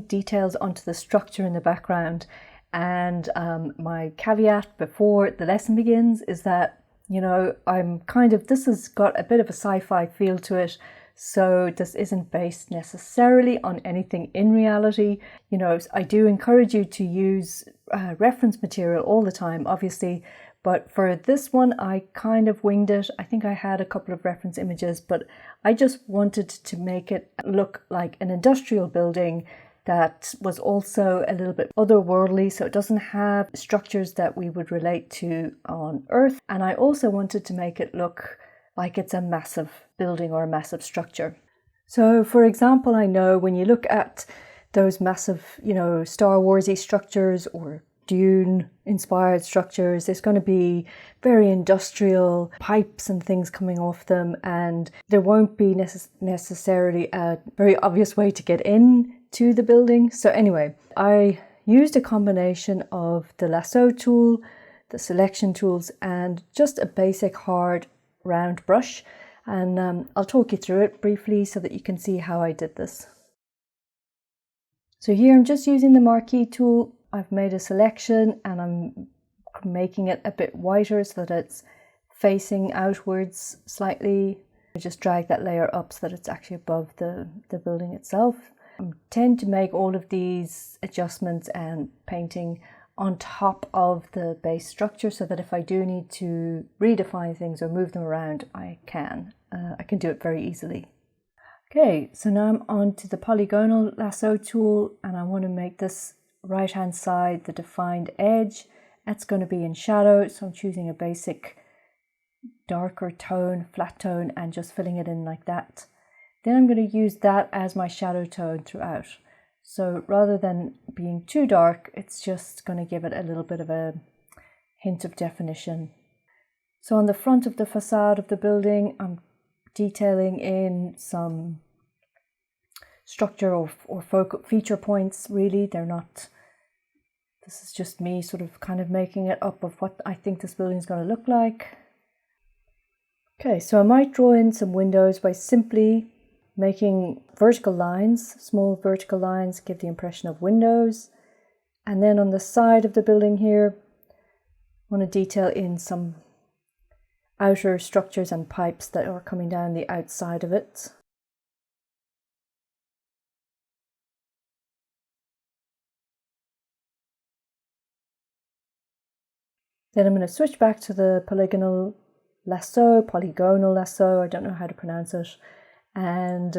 putting details onto the structure in the background. And my caveat before the lesson begins is that, this has got a bit of a sci-fi feel to it. So this isn't based necessarily on anything in reality. I do encourage you to use reference material all the time, obviously. But for this one, I kind of winged it. I think I had a couple of reference images, but I just wanted to make it look like an industrial building that was also a little bit otherworldly, so it doesn't have structures that we would relate to on Earth. And I also wanted to make it look like it's a massive building or a massive structure. So, for example, I know when you look at those massive, Star Warsy structures or Dune-inspired structures, there's going to be very industrial pipes and things coming off them, and there won't be necessarily a very obvious way to get in to the building. So anyway, I used a combination of the lasso tool, the selection tools, and just a basic hard round brush. And I'll talk you through it briefly so that you can see how I did this. So here I'm just using the marquee tool. I've made a selection and I'm making it a bit whiter so that it's facing outwards slightly. I just drag that layer up so that it's actually above the building itself. I tend to make all of these adjustments and painting on top of the base structure so that if I do need to redefine things or move them around, I can do it very easily. Okay, so now I'm on to the polygonal lasso tool and I want to make this right hand side the defined edge. That's going to be in shadow, so I'm choosing a basic darker tone, flat tone, and just filling it in like that. Then I'm going to use that as my shadow tone throughout. So rather than being too dark, it's just going to give it a little bit of a hint of definition. So on the front of the facade of the building, I'm detailing in some structure or feature points. Really, they're not, this is just me sort of kind of making it up of what I think this building is going to look like. Okay, so I might draw in some windows by simply making vertical lines, small vertical lines, give the impression of windows. And then on the side of the building here, I want to detail in some outer structures and pipes that are coming down the outside of it. Then I'm going to switch back to the polygonal lasso, I don't know how to pronounce it, and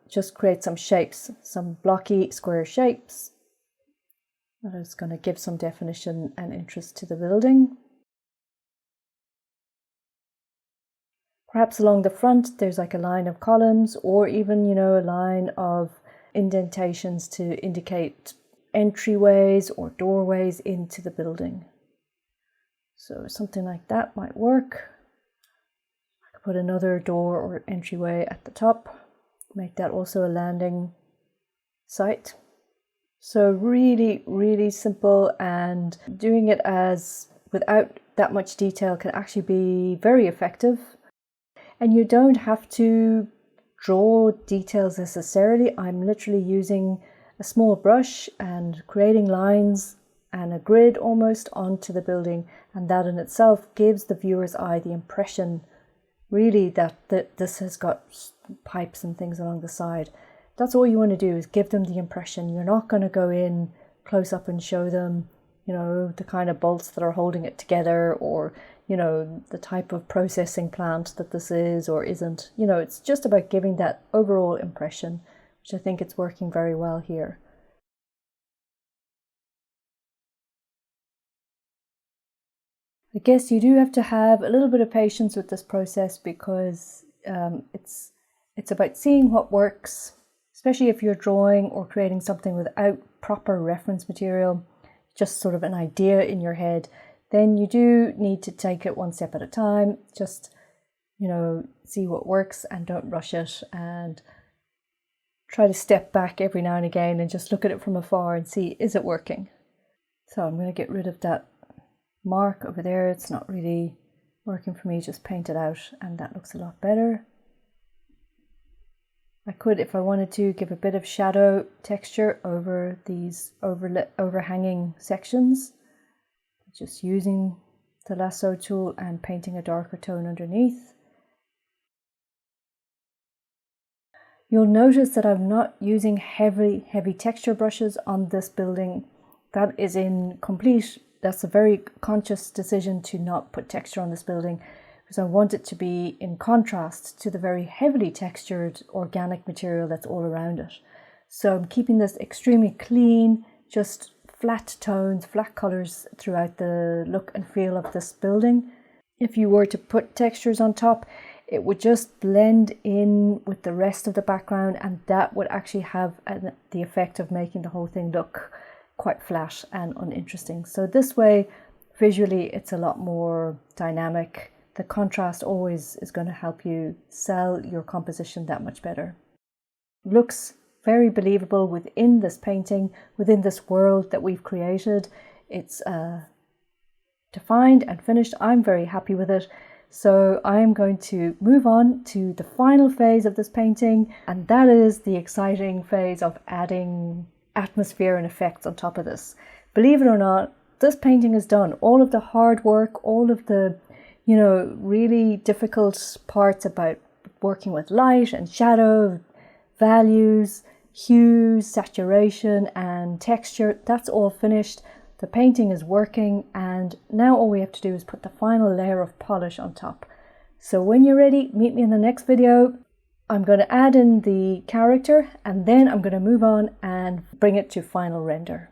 just create some shapes, some blocky square shapes that is going to give some definition and interest to the building. Perhaps along the front there's like a line of columns or even a line of indentations to indicate entryways or doorways into the building. So something like that might work. I could put another door or entryway at the top, make that also a landing site. So really, really simple, and doing it as without that much detail can actually be very effective. And you don't have to draw details necessarily. I'm literally using a small brush and creating lines and a grid almost onto the building, and that in itself gives the viewer's eye the impression really that this has got pipes and things along the side. That's all you want to do, is give them the impression. You're not going to go in close up and show them the kind of bolts that are holding it together, or the type of processing plant that this is or isn't. It's just about giving that overall impression, which I think it's working very well here. I guess you do have to have a little bit of patience with this process, because it's about seeing what works, especially if you're drawing or creating something without proper reference material, just sort of an idea in your head. Then you do need to take it one step at a time, just see what works and don't rush it, and try to step back every now and again and just look at it from afar and see, is it working? So I'm going to get rid of that mark over there. It's not really working for me. Just paint it out and that looks a lot better. I could, if I wanted to, give a bit of shadow texture over these overhanging sections, just using the lasso tool and painting a darker tone underneath. You'll notice that I'm not using heavy texture brushes on this building. That's a very conscious decision to not put texture on this building, because I want it to be in contrast to the very heavily textured organic material that's all around it. So I'm keeping this extremely clean, just flat tones, flat colours throughout the look and feel of this building. If you were to put textures on top, it would just blend in with the rest of the background, and that would actually have the effect of making the whole thing look quite flat and uninteresting. So this way, visually, it's a lot more dynamic. The contrast always is going to help you sell your composition that much better. Looks very believable within this painting, within this world that we've created. It's defined and finished. I'm very happy with it. So I'm going to move on to the final phase of this painting, and that is the exciting phase of adding atmosphere and effects on top of this. Believe it or not, this painting is done. All of the hard work, all of the really difficult parts about working with light and shadow, values, hues, saturation and texture, that's all finished. The painting is working, and now all we have to do is put the final layer of polish on top. So when you're ready, meet me in the next video. I'm going to add in the character, and then I'm going to move on and bring it to final render.